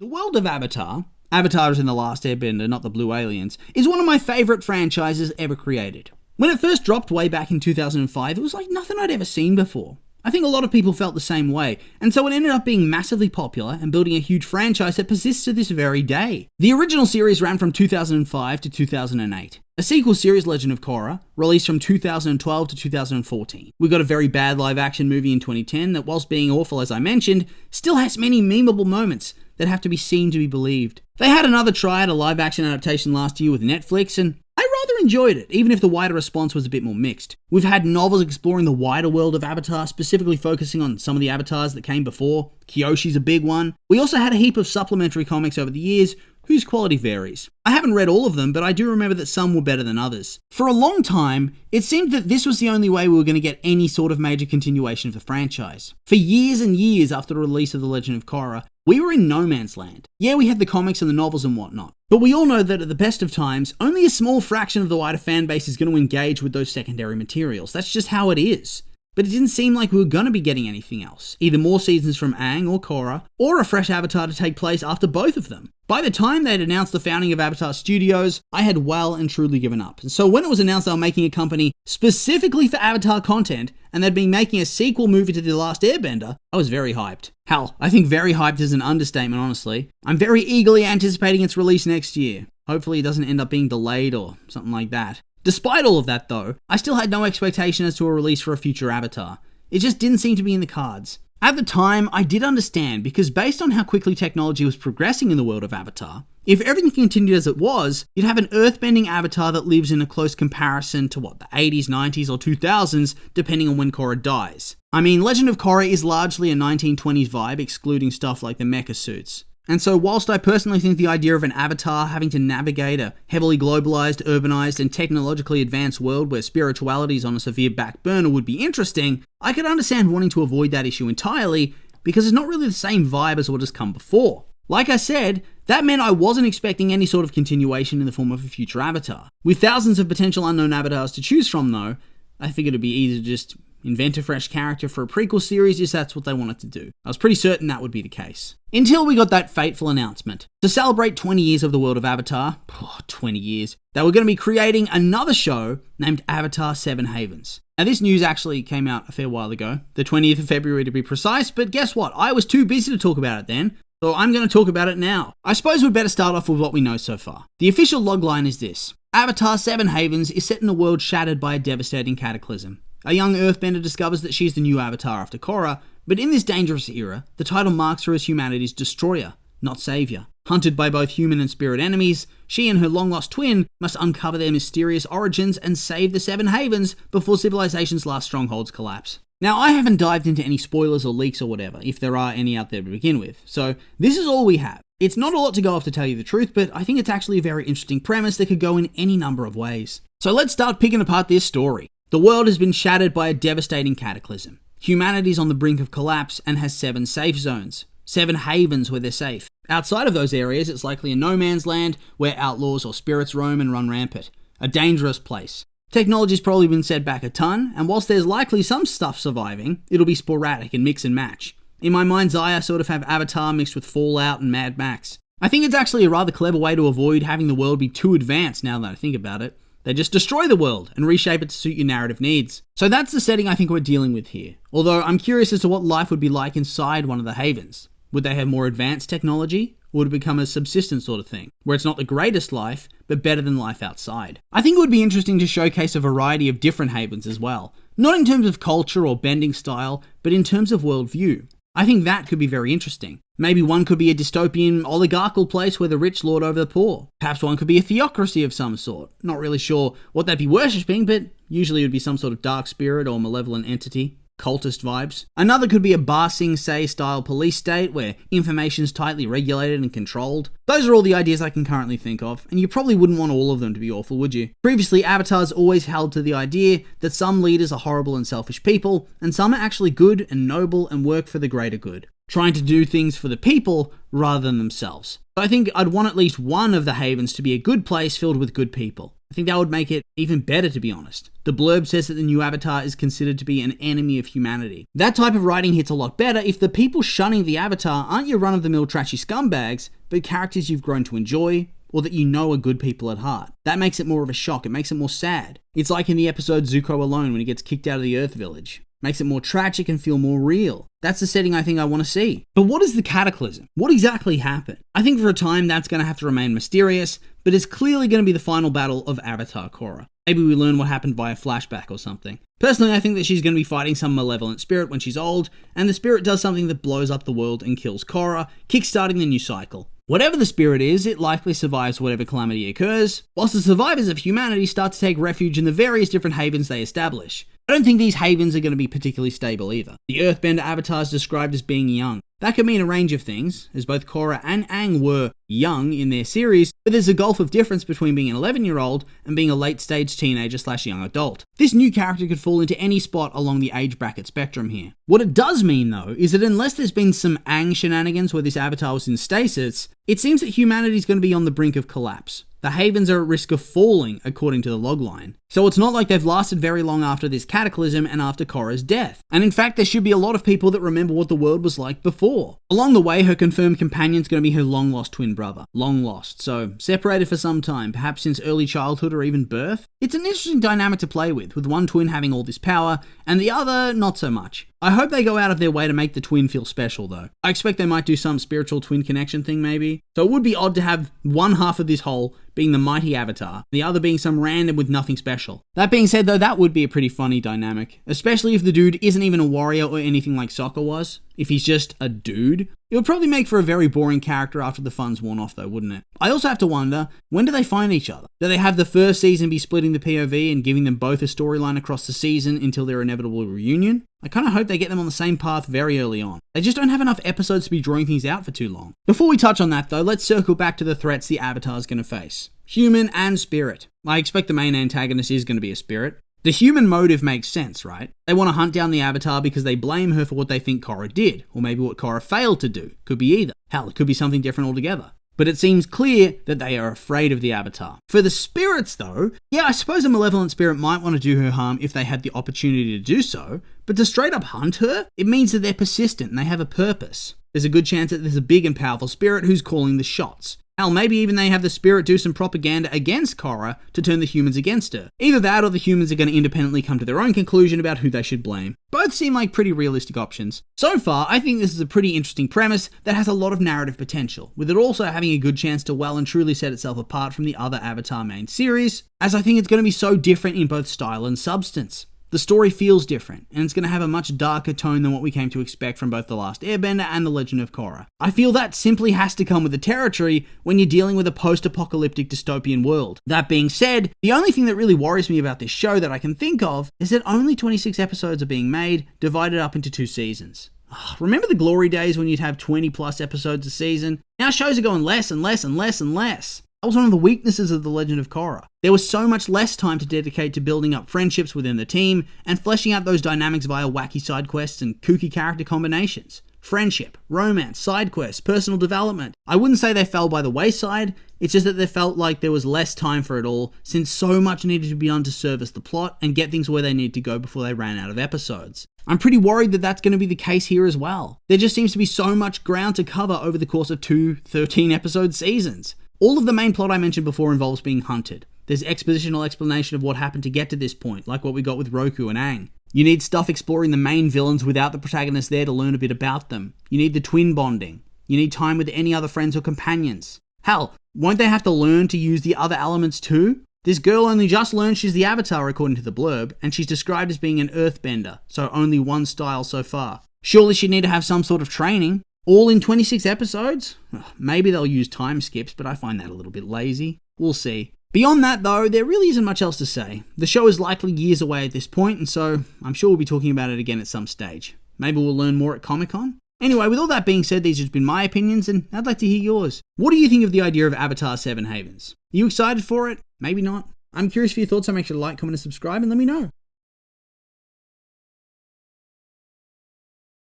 The world of Avatar, Avatar is in The Last Airbender, not the Blue Aliens, is one of my favourite franchises ever created. When it first dropped way back in 2005, it was like nothing I'd ever seen before. I think a lot of people felt the same way, and so it ended up being massively popular and building a huge franchise that persists to this very day. The original series ran from 2005 to 2008. A sequel series, Legend of Korra, released from 2012 to 2014. We got a very bad live-action movie in 2010 that, whilst being awful as I mentioned, still has many memeable moments that have to be seen to be believed. They had another try at a live-action adaptation last year with Netflix, and I rather enjoyed it, even if the wider response was a bit more mixed. We've had novels exploring the wider world of Avatar, specifically focusing on some of the avatars that came before. Kyoshi's a big one. We also had a heap of supplementary comics over the years, whose quality varies. I haven't read all of them, but I do remember that some were better than others. For a long time, it seemed that this was the only way we were going to get any sort of major continuation of the franchise. For years and years after the release of The Legend of Korra, we were in no man's land. Yeah, we had the comics and the novels and whatnot, but we all know that at the best of times, only a small fraction of the wider fan base is going to engage with those secondary materials. That's just how it is. But it didn't seem like we were going to be getting anything else, either more seasons from Aang or Korra, or a fresh Avatar to take place after both of them. By the time they'd announced the founding of Avatar Studios, I had well and truly given up. And so when it was announced they were making a company specifically for Avatar content, and they'd been making a sequel movie to The Last Airbender, I was very hyped. Hell, I think very hyped is an understatement, honestly. I'm very eagerly anticipating its release next year. Hopefully it doesn't end up being delayed or something like that. Despite all of that though, I still had no expectation as to a release for a future Avatar. It just didn't seem to be in the cards. At the time, I did understand, because based on how quickly technology was progressing in the world of Avatar, if everything continued as it was, you'd have an earthbending Avatar that lives in a close comparison to the 80s, 90s, or 2000s, depending on when Korra dies. I mean, Legend of Korra is largely a 1920s vibe, excluding stuff like the mecha suits. And so whilst I personally think the idea of an Avatar having to navigate a heavily globalized, urbanized, and technologically advanced world where spirituality is on a severe back burner would be interesting, I could understand wanting to avoid that issue entirely, because it's not really the same vibe as what has come before. Like I said, that meant I wasn't expecting any sort of continuation in the form of a future Avatar. With thousands of potential unknown avatars to choose from though, I figured it'd be easy to just invent a fresh character for a prequel series if that's what they wanted to do. I was pretty certain that would be the case. Until we got that fateful announcement. To celebrate 20 years of the world of Avatar, 20 years, they were going to be creating another show named Avatar 7 Havens. Now this news actually came out a fair while ago, the 20th of February to be precise, but guess what? I was too busy to talk about it then, so I'm going to talk about it now. I suppose we'd better start off with what we know so far. The official logline is this: Avatar 7 Havens is set in a world shattered by a devastating cataclysm. A young earthbender discovers that she's the new Avatar after Korra, but in this dangerous era, the title marks her as humanity's destroyer, not savior. Hunted by both human and spirit enemies, she and her long-lost twin must uncover their mysterious origins and save the Seven Havens before civilization's last strongholds collapse. Now, I haven't dived into any spoilers or leaks or whatever, if there are any out there to begin with, so this is all we have. It's not a lot to go off, to tell you the truth, but I think it's actually a very interesting premise that could go in any number of ways. So let's start picking apart this story. The world has been shattered by a devastating cataclysm. Humanity's on the brink of collapse and has 7 safe zones. 7 havens where they're safe. Outside of those areas, it's likely a no man's land where outlaws or spirits roam and run rampant. A dangerous place. Technology's probably been set back a ton, and whilst there's likely some stuff surviving, it'll be sporadic and mix and match. In my mind's eye, I sort of have Avatar mixed with Fallout and Mad Max. I think it's actually a rather clever way to avoid having the world be too advanced now that I think about it. They just destroy the world and reshape it to suit your narrative needs. So that's the setting I think we're dealing with here. Although I'm curious as to what life would be like inside one of the havens. Would they have more advanced technology? Or would it become a subsistence sort of thing, where it's not the greatest life, but better than life outside? I think it would be interesting to showcase a variety of different havens as well. Not in terms of culture or bending style, but in terms of worldview. I think that could be very interesting. Maybe one could be a dystopian oligarchical place where the rich lord over the poor. Perhaps one could be a theocracy of some sort. Not really sure what they'd be worshipping, but usually it would be some sort of dark spirit or malevolent entity. Cultist vibes. Another could be a Ba Sing Se style police state where information's tightly regulated and controlled. Those are all the ideas I can currently think of, and you probably wouldn't want all of them to be awful, would you? Previously, Avatar's always held to the idea that some leaders are horrible and selfish people, and some are actually good and noble and work for the greater good, trying to do things for the people rather than themselves. So I think I'd want at least one of the havens to be a good place filled with good people. I think that would make it even better, to be honest. The blurb says that the new Avatar is considered to be an enemy of humanity. That type of writing hits a lot better if the people shunning the Avatar aren't your run-of-the-mill trashy scumbags, but characters you've grown to enjoy, or that you know are good people at heart. That makes it more of a shock, it makes it more sad. It's like in the episode Zuko Alone when he gets kicked out of the Earth Village. Makes it more tragic and feel more real. That's the setting I think I want to see. But what is the cataclysm? What exactly happened? I think for a time that's going to have to remain mysterious, but it's clearly going to be the final battle of Avatar Korra. Maybe we learn what happened via flashback or something. Personally, I think that she's going to be fighting some malevolent spirit when she's old, and the spirit does something that blows up the world and kills Korra, kickstarting the new cycle. Whatever the spirit is, it likely survives whatever calamity occurs, whilst the survivors of humanity start to take refuge in the various different havens they establish. I don't think these havens are going to be particularly stable either. The Earthbender Avatar is described as being young. That could mean a range of things, as both Korra and Aang were young in their series, but there's a gulf of difference between being an 11-year-old and being a late-stage teenager/young adult. This new character could fall into any spot along the age bracket spectrum here. What it does mean, though, is that unless there's been some Aang shenanigans where this Avatar was in stasis, it seems that humanity's going to be on the brink of collapse. The havens are at risk of falling, according to the logline. So it's not like they've lasted very long after this cataclysm and after Korra's death. And in fact, there should be a lot of people that remember what the world was like before. Along the way, her confirmed companion's going to be her long-lost twin brother. Long lost, so separated for some time, perhaps since early childhood or even birth. It's an interesting dynamic to play with one twin having all this power, and the other not so much. I hope they go out of their way to make the twin feel special, though. I expect they might do some spiritual twin connection thing, maybe. So it would be odd to have one half of this whole being the mighty Avatar, the other being some random with nothing special. That being said, though, that would be a pretty funny dynamic, especially if the dude isn't even a warrior or anything like Sokka was. If he's just a dude, it would probably make for a very boring character after the fun's worn off, though, wouldn't it? I also have to wonder, when do they find each other? Do they have the first season be splitting the POV and giving them both a storyline across the season until their inevitable reunion? I kind of hope they get them on the same path very early on. They just don't have enough episodes to be drawing things out for too long. Before we touch on that, though, let's circle back to the threats the Avatar's going to face. Human and spirit. I expect the main antagonist is going to be a spirit. The human motive makes sense, right? They want to hunt down the Avatar because they blame her for what they think Korra did, or maybe what Korra failed to do. Could be either. Hell, it could be something different altogether. But it seems clear that they are afraid of the Avatar. For the spirits, though, yeah, I suppose a malevolent spirit might want to do her harm if they had the opportunity to do so, but to straight up hunt her, it means that they're persistent and they have a purpose. There's a good chance that there's a big and powerful spirit who's calling the shots. Hell, maybe even they have the spirit do some propaganda against Korra to turn the humans against her. Either that or the humans are going to independently come to their own conclusion about who they should blame. Both seem like pretty realistic options. So far, I think this is a pretty interesting premise that has a lot of narrative potential, with it also having a good chance to well and truly set itself apart from the other Avatar main series, as I think it's going to be so different in both style and substance. The story feels different, and it's going to have a much darker tone than what we came to expect from both The Last Airbender and The Legend of Korra. I feel that simply has to come with the territory when you're dealing with a post-apocalyptic dystopian world. That being said, the only thing that really worries me about this show that I can think of is that only 26 episodes are being made, divided up into 2 seasons. Remember the glory days when you'd have 20 plus episodes a season? Now shows are going less and less and less and less. That was one of the weaknesses of The Legend of Korra. There was so much less time to dedicate to building up friendships within the team and fleshing out those dynamics via wacky side quests and kooky character combinations. Friendship, romance, side quests, personal development. I wouldn't say they fell by the wayside, it's just that they felt like there was less time for it all, since so much needed to be done to service the plot and get things where they need to go before they ran out of episodes. I'm pretty worried that that's going to be the case here as well. There just seems to be so much ground to cover over the course of 2 13-episode seasons. All of the main plot I mentioned before involves being hunted. There's expositional explanation of what happened to get to this point, like what we got with Roku and Aang. You need stuff exploring the main villains without the protagonist there to learn a bit about them. You need the twin bonding. You need time with any other friends or companions. Hell, won't they have to learn to use the other elements too? This girl only just learned she's the Avatar according to the blurb, and she's described as being an earthbender, so only one style so far. Surely she'd need to have some sort of training. All in 26 episodes? Maybe they'll use time skips, but I find that a little bit lazy. We'll see. Beyond that, though, there really isn't much else to say. The show is likely years away at this point, and so I'm sure we'll be talking about it again at some stage. Maybe we'll learn more at Comic-Con? Anyway, with all that being said, these have just been my opinions, and I'd like to hear yours. What do you think of the idea of Avatar 7 Havens? Are you excited for it? Maybe not. I'm curious for your thoughts, so make sure to like, comment, and subscribe, and let me know.